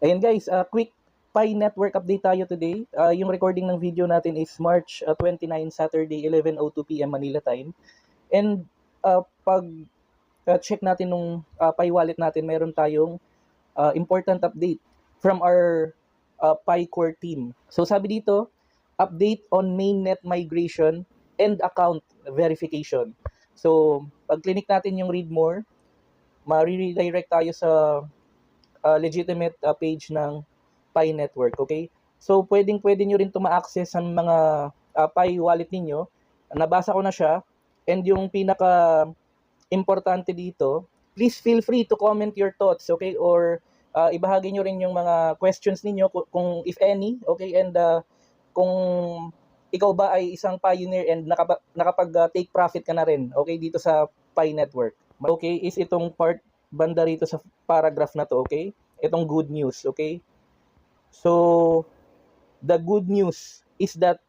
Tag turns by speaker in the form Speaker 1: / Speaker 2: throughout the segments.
Speaker 1: Ayan guys, quick Pi network update tayo today. Yung recording ng video natin is March 29, Saturday, 11:02 p.m. Manila time. And pag check natin nung Pi wallet natin, meron tayong important update from our Pi core team. So sabi dito, update on mainnet migration and account verification. So pag clinic natin yung read more, ma-redirect tayo sa legitimate page ng Pi Network, okay? So, pwedeng-pwede nyo rin ito ma-access sa mga Pi wallet ninyo. Nabasa ko na siya. And yung pinaka-importante dito, please feel free to comment your thoughts, okay? Or ibahagi nyo rin yung mga questions ninyo kung if any, okay? And kung ikaw ba ay isang pioneer and nakapag-take profit ka na rin, okay? Dito sa Pi Network. Okay, is itong part banda rito sa paragraph na to, okay? Itong good news, okay? So, the good news is that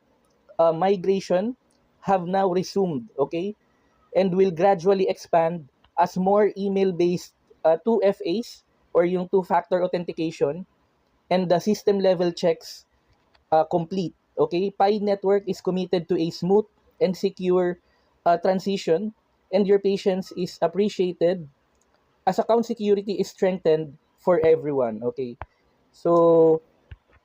Speaker 1: migration have now resumed, okay? And will gradually expand as more email-based 2FAs or yung two-factor authentication and the system level checks complete, okay? Pi Network is committed to a smooth and secure transition, and your patience is appreciated as account security is strengthened for everyone, okay? So,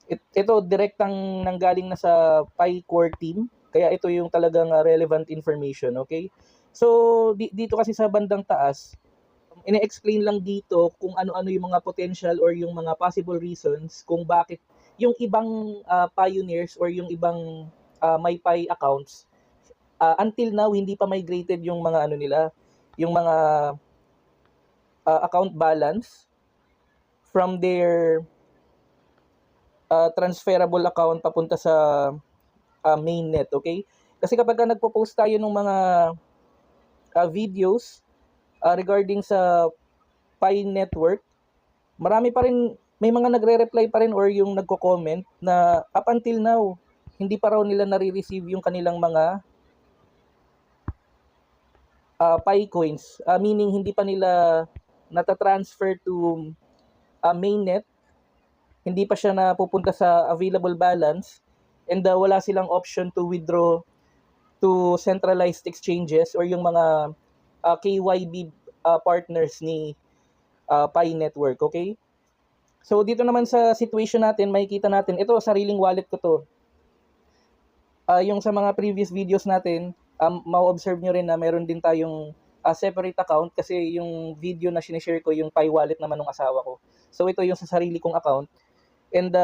Speaker 1: ito direktang nanggaling na sa Pi core team, kaya ito yung talagang relevant information, okay? So, dito kasi sa bandang taas, ine-explain lang dito kung ano-ano yung mga potential or yung mga possible reasons kung bakit yung ibang pioneers or yung ibang MyPi accounts until now hindi pa migrated yung mga ano nila, yung mga account balance from their transferable account papunta sa mainnet, okay? Kasi kapag nagpo-post tayo ng mga videos regarding sa Pi Network, marami pa rin, may mga nagre-reply pa rin or yung nagko-comment na up until now, hindi pa raw nila nare-receive yung kanilang mga Pi coins. Meaning, hindi pa nila nata-transfer to mainnet, hindi pa siya napupunta sa available balance, and wala silang option to withdraw to centralized exchanges or yung mga KYB partners ni Pi Network, okay? So dito naman sa situation natin, makikita natin, ito sariling wallet ko to. Yung sa mga previous videos natin, ma-observe nyo rin na meron din tayong separate account kasi yung video na sinishare ko, yung Pi wallet naman ng asawa ko. So ito yung sa sarili kong account. And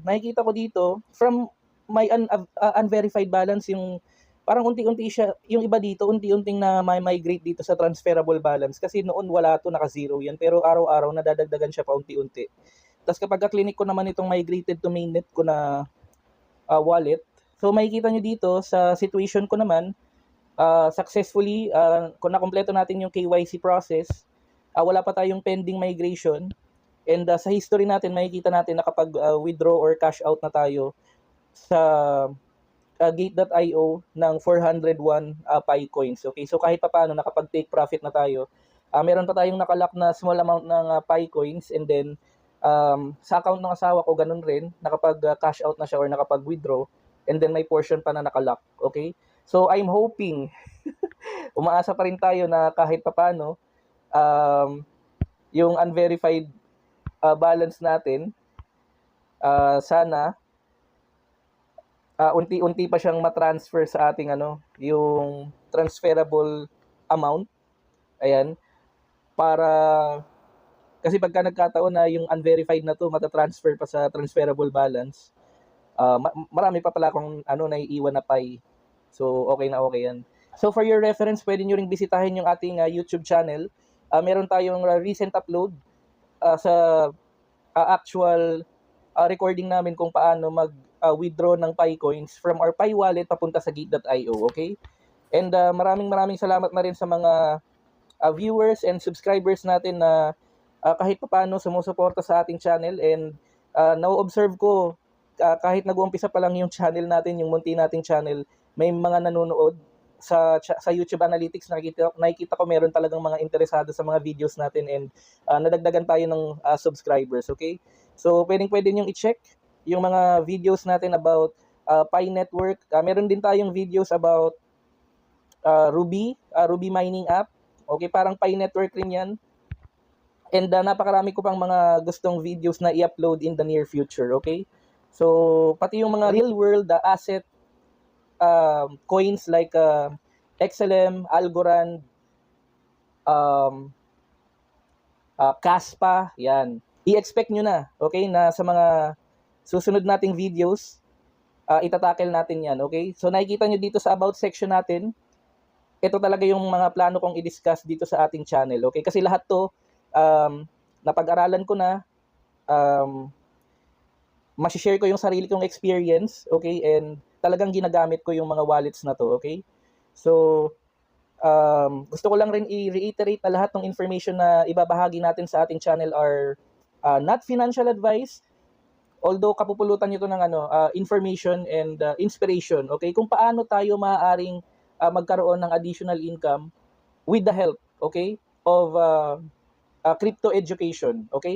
Speaker 1: nakikita ko dito, from my unverified balance, yung parang unti-unti siya, yung iba dito, unti-unting na may migrate dito sa transferable balance. Kasi noon wala to, naka-zero yan. Pero araw-araw, nadadagdagan siya pa unti-unti. Tapos kapag ka-clinic ko naman itong migrated to mainnet ko na wallet, so makikita nyo dito sa situation ko naman, successfully, kung nakompleto natin yung KYC process, wala pa tayong pending migration. And sa history natin, makikita natin na kapag withdraw or cash out na tayo sa gate.io ng 401 Pi coins. Okay, so kahit pa paano, nakapag-take profit na tayo. Meron pa tayong nakalock na small amount ng Pi coins, and then sa account ng asawa ko, ganun rin, nakapag-cash out na siya or nakapag-withdraw, and then may portion pa na nakalock. Okay, so I'm hoping, umaasa pa rin tayo na kahit pa paano, yung unverified balance natin, sana unti-unti pa siyang matransfer sa ating yung transferable amount. Ayan, para kasi pagka nagkataon na yung unverified na to matatransfer pa sa transferable balance, marami pa pala akong naiiwan na Pi. So okay na okay yan. So for your reference, pwede nyo ring bisitahin yung ating YouTube channel. Meron tayong recent upload sa actual recording namin kung paano mag-withdraw ng Pi coins from our Pi wallet papunta sa gate.io, okay? And maraming salamat na rin sa mga viewers and subscribers natin na kahit paano sumusuporta sa ating channel. And na-observe ko, kahit nag-uumpisa pa lang yung channel natin, yung munti nating channel, may mga nanonood sa YouTube Analytics. Nakikita ko meron talagang mga interesado sa mga videos natin, and nadagdagan tayo ng subscribers, okay? So, pwedeng-pwede niyong i-check yung mga videos natin about Pi Network. Meron din tayong videos about Ruby mining app. Okay, parang Pi Network rin yan. And napakarami ko pang mga gustong videos na i-upload in the near future, okay? So, pati yung mga real world asset coins like XLM, Algorand, um, Kaspa, yan. I-expect nyo na, okay, na sa mga susunod nating videos, itatackle natin yan, okay? So, nakikita nyo dito sa about section natin, ito talaga yung mga plano kong i-discuss dito sa ating channel, okay? Kasi lahat to, napag-aralan ko na, masishare ko yung sarili kong experience, okay? And talagang ginagamit ko yung mga wallets na to, okay? So, gusto ko lang rin i-reiterate na lahat ng information na ibabahagi natin sa ating channel are not financial advice, although kapupulutan nito ng information and inspiration, okay? Kung paano tayo maaaring magkaroon ng additional income with the help, okay, of crypto education, okay?